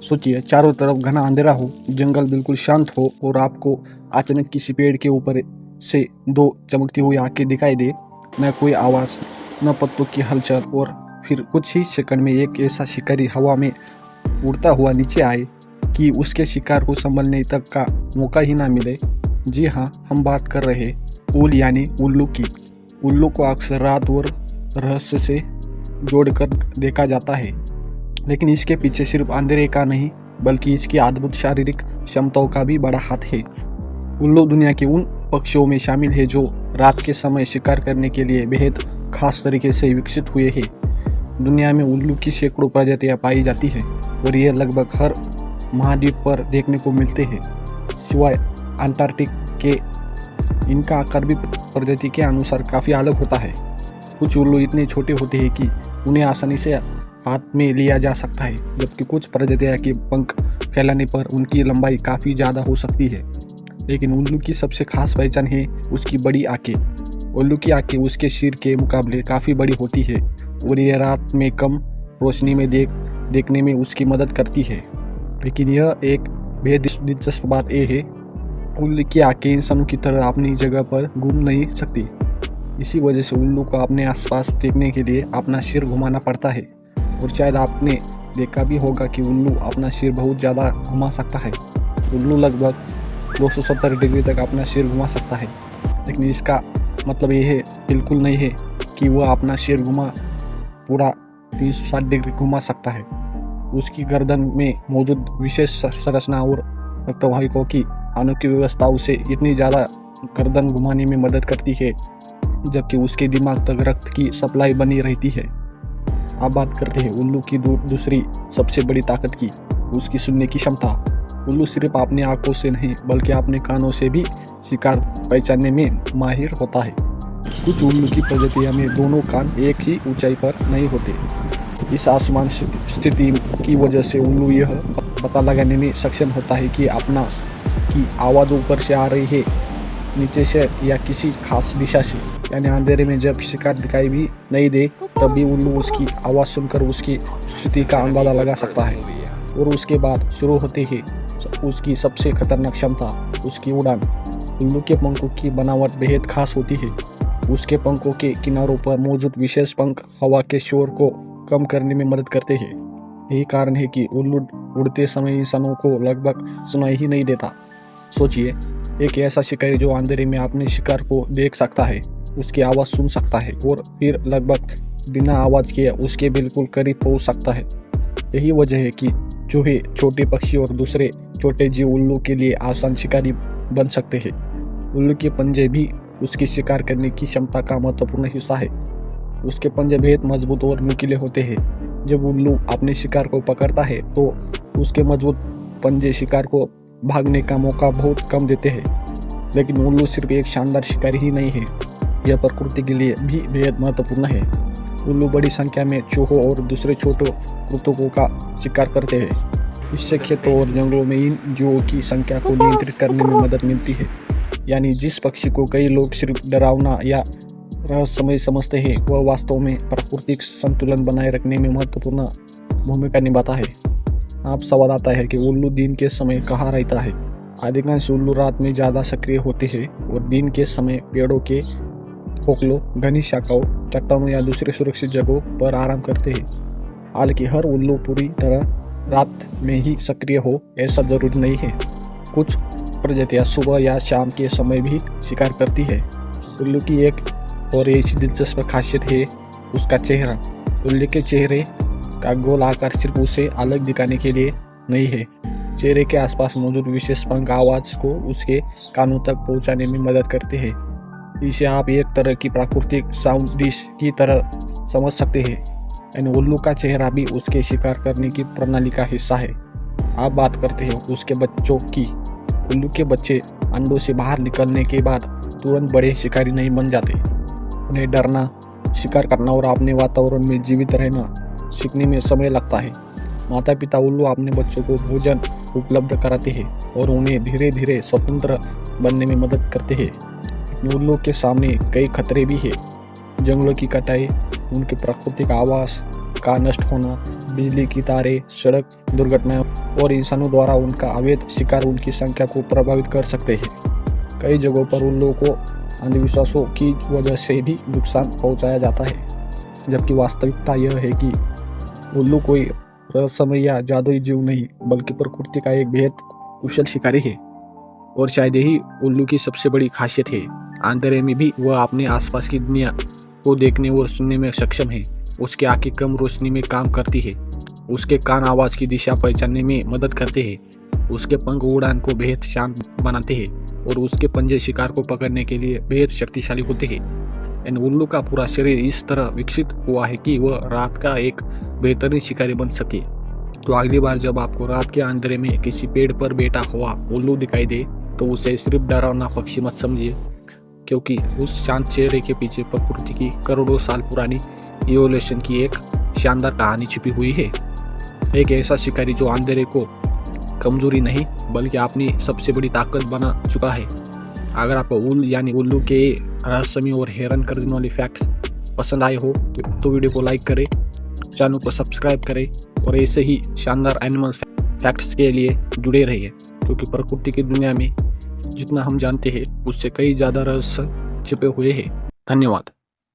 सोचिए, चारों तरफ घना अंधेरा हो, जंगल बिल्कुल शांत हो और आपको अचानक किसी पेड़ के ऊपर से दो चमकती हुई आंखें दिखाई दे। न कोई आवाज़, न पत्तों की हलचल, और फिर कुछ ही सेकंड में एक ऐसा शिकारी हवा में उड़ता हुआ नीचे आए कि उसके शिकार को संभलने तक का मौका ही ना मिले। जी हाँ, हम बात कर रहे उल यानी उल्लू की। उल्लू को अक्सर रात और रहस्य से जोड़कर देखा जाता है, लेकिन इसके पीछे सिर्फ अंधेरे का नहीं बल्कि इसकी अद्भुत शारीरिक क्षमताओं का भी बड़ा हाथ है। उल्लू दुनिया के उन पक्षियों में शामिल है जो रात के समय शिकार करने के लिए बेहद खास तरीके से विकसित हुए हैं। दुनिया में उल्लू की सैकड़ों प्रजातियां पाई जाती है और ये लगभग हर महाद्वीप पर देखने को मिलते हैं, सिवाय अंटार्कटिक के। इनका आकार भी प्रजाति के अनुसार काफ़ी अलग होता है। कुछ उल्लू इतने छोटे होते हैं कि उन्हें आसानी से हाथ में लिया जा सकता है, जबकि कुछ प्रजातियां के पंख फैलाने पर उनकी लंबाई काफ़ी ज़्यादा हो सकती है। लेकिन उल्लू की सबसे खास पहचान है उसकी बड़ी आंखें। उल्लू की आंखें उसके सिर के मुकाबले काफ़ी बड़ी होती है और यह रात में कम रोशनी में देखने में उसकी मदद करती है। लेकिन यह एक बेहद दिलचस्प बात यह है, उल्लू की आंखें इंसानों की तरह अपनी जगह पर घूम नहीं सकती। इसी वजह से उल्लू को अपने आसपास देखने के लिए अपना सिर घुमाना पड़ता है। और शायद आपने देखा भी होगा कि उल्लू अपना सिर बहुत ज़्यादा घुमा सकता है। उल्लू लगभग 270 डिग्री तक अपना सिर घुमा सकता है, लेकिन इसका मतलब यह बिल्कुल नहीं है कि वह अपना सिर पूरा 360 डिग्री घुमा सकता है। उसकी गर्दन में मौजूद विशेष संरचना और रक्तवाहिकाओं की अनोखी व्यवस्था उसे इतनी ज़्यादा गर्दन घुमाने में मदद करती है, जबकि उसके दिमाग तक रक्त की सप्लाई बनी रहती है। अब बात करते हैं उल्लू की दूसरी सबसे बड़ी ताकत की, उसकी सुनने की क्षमता। उल्लू सिर्फ अपनी आंखों से नहीं बल्कि अपने कानों से भी शिकार पहचानने में माहिर होता है। कुछ उल्लू की प्रजातियों में दोनों कान एक ही ऊंचाई पर नहीं होते। इस आसमान स्थिति की वजह से उल्लू यह पता लगाने में सक्षम होता है कि आवाज़ ऊपर से आ रही है, नीचे से, या किसी खास दिशा से। यानी अंधेरे में जब शिकार दिखाई भी नहीं दे तब भी उल्लू उसकी आवाज़ सुनकर उसकी स्थिति का अंदाजा लगा सकता है। और उसके बाद शुरू होती है उसकी सबसे खतरनाक क्षमता, उसकी उड़ान। उल्लू के पंखों की बनावट बेहद खास होती है। उसके पंखों के किनारों पर मौजूद विशेष पंख हवा के शोर को कम करने में मदद करते हैं। यही कारण है कि उल्लू उड़ते समय इंसानों को लगभग सुनाई ही नहीं देता। सोचिए, एक ऐसा शिकारी जो अंधेरे में अपने शिकार को देख सकता है, उसकी आवाज़ सुन सकता है और फिर लगभग बिना आवाज़ के उसके बिल्कुल करीब पहुंच सकता है। यही वजह है कि चूहे, छोटे पक्षी और दूसरे छोटे जीव उल्लू के लिए आसान शिकारी बन सकते हैं। उल्लू के पंजे भी उसकी शिकार करने की क्षमता का महत्वपूर्ण हिस्सा है। उसके पंजे बेहद मजबूत और नुकीले होते हैं। जब उल्लू अपने शिकार को पकड़ता है तो उसके मजबूत पंजे शिकार को भागने का मौका बहुत कम देते हैं। लेकिन उल्लू सिर्फ एक शानदार शिकारी ही नहीं है, यह प्रकृति के लिए भी बेहद महत्वपूर्ण है। उल्लू बड़ी संख्या में चूहों और दूसरे छोटे कृतकों का शिकार करते हैं। इससे खेतों और जंगलों में इन जीवों की संख्या को नियंत्रित करने में मदद मिलती है। यानी जिस पक्षी को कई लोग सिर्फ डरावना या रहस्यमय समझते हैं, वह वास्तव में प्राकृतिक संतुलन बनाए रखने में महत्वपूर्ण भूमिका निभाता है। अब सवाल आता है कि उल्लू दिन के समय कहाँ रहता है। अधिकांश उल्लू रात में ज़्यादा सक्रिय होते हैं और दिन के समय पेड़ों के खोखलों, घनी शाखाओं, चट्टानों या दूसरे सुरक्षित जगहों पर आराम करते हैं। हालांकि हर उल्लू पूरी तरह रात में ही सक्रिय हो ऐसा जरूरी नहीं है। कुछ प्रजातियां सुबह या शाम के समय भी शिकार करती है। उल्लू की एक और ऐसी दिलचस्प खासियत है उसका चेहरा। उल्लू के चेहरे का गोल आकार सिर्फ उसे अलग दिखाने के लिए नहीं है। चेहरे के आसपास मौजूद विशेष पंख आवाज़ को उसके कानों तक पहुंचाने में मदद करते हैं। इसे आप एक तरह की प्राकृतिक साउंड डिश की तरह समझ सकते हैं। यानी उल्लू का चेहरा भी उसके शिकार करने की प्रणाली का हिस्सा है। आप बात करते हैं उसके बच्चों की। उल्लू के बच्चे अंडों से बाहर निकलने के बाद तुरंत बड़े शिकारी नहीं बन जाते। उन्हें डरना, शिकार करना और अपने वातावरण में जीवित रहना सीखने में समय लगता है। माता पिता उल्लू अपने बच्चों को भोजन उपलब्ध कराते हैं और उन्हें धीरे धीरे स्वतंत्र बनने में मदद करते हैं। उल्लू के सामने कई खतरे भी हैं। जंगलों की कटाई, उनकी प्राकृतिक आवास, का नष्ट होना, बिजली की तारें, सड़क दुर्घटनाएं और इंसानों द्वारा उनका अवैध शिकार उनकी संख्या को प्रभावित कर सकते हैं। कई जगहों पर उल्लू को अंधविश्वासों की वजह से भी नुकसान पहुंचाया जाता है, जबकि वास्तविकता यह है कि उल्लू कोई रहस्यमय या जादुई जीव नहीं, बल्कि प्रकृति का एक बेहद कुशल शिकारी है। और शायद यही उल्लू की सबसे बड़ी खासियत है। अंधेरे में भी वह अपने आसपास की दुनिया को देखने और सुनने में सक्षम है। उसकी आंखें कम रोशनी में काम करती है, उसके कान आवाज की दिशा पहचानने में मदद करते हैं, उसके पंख उड़ान को बेहद शांत बनाते हैं और उसके पंजे शिकार को पकड़ने के लिए बेहद शक्तिशाली होते हैं। एंड उल्लू का पूरा शरीर इस तरह विकसित हुआ है कि वह रात का एक बेहतरीन शिकारी बन सके। तो अगली बार जब आपको रात के अंधेरे में किसी पेड़ पर बैठा हुआ उल्लू दिखाई दे तो उसे सिर्फ डरावना पक्षी मत समझिए, क्योंकि उस शांत चेहरे के पीछे प्रकृति की करोड़ों साल पुरानी इवोल्यूशन की एक शानदार कहानी छिपी हुई है। एक ऐसा शिकारी जो अंधेरे को कमजोरी नहीं बल्कि अपनी सबसे बड़ी ताकत बना चुका है। अगर आपको उल्लू के रहस्यमय और हैरान करने वाले फैक्ट्स पसंद आए हो तो वीडियो को लाइक करें, चैनल को सब्सक्राइब करें और ऐसे ही शानदार एनिमल फैक्ट्स के लिए जुड़े रहिए, क्योंकि प्रकृति की दुनिया में जितना हम जानते हैं उससे कई ज़्यादा रहस्य छिपे हुए हैं। धन्यवाद।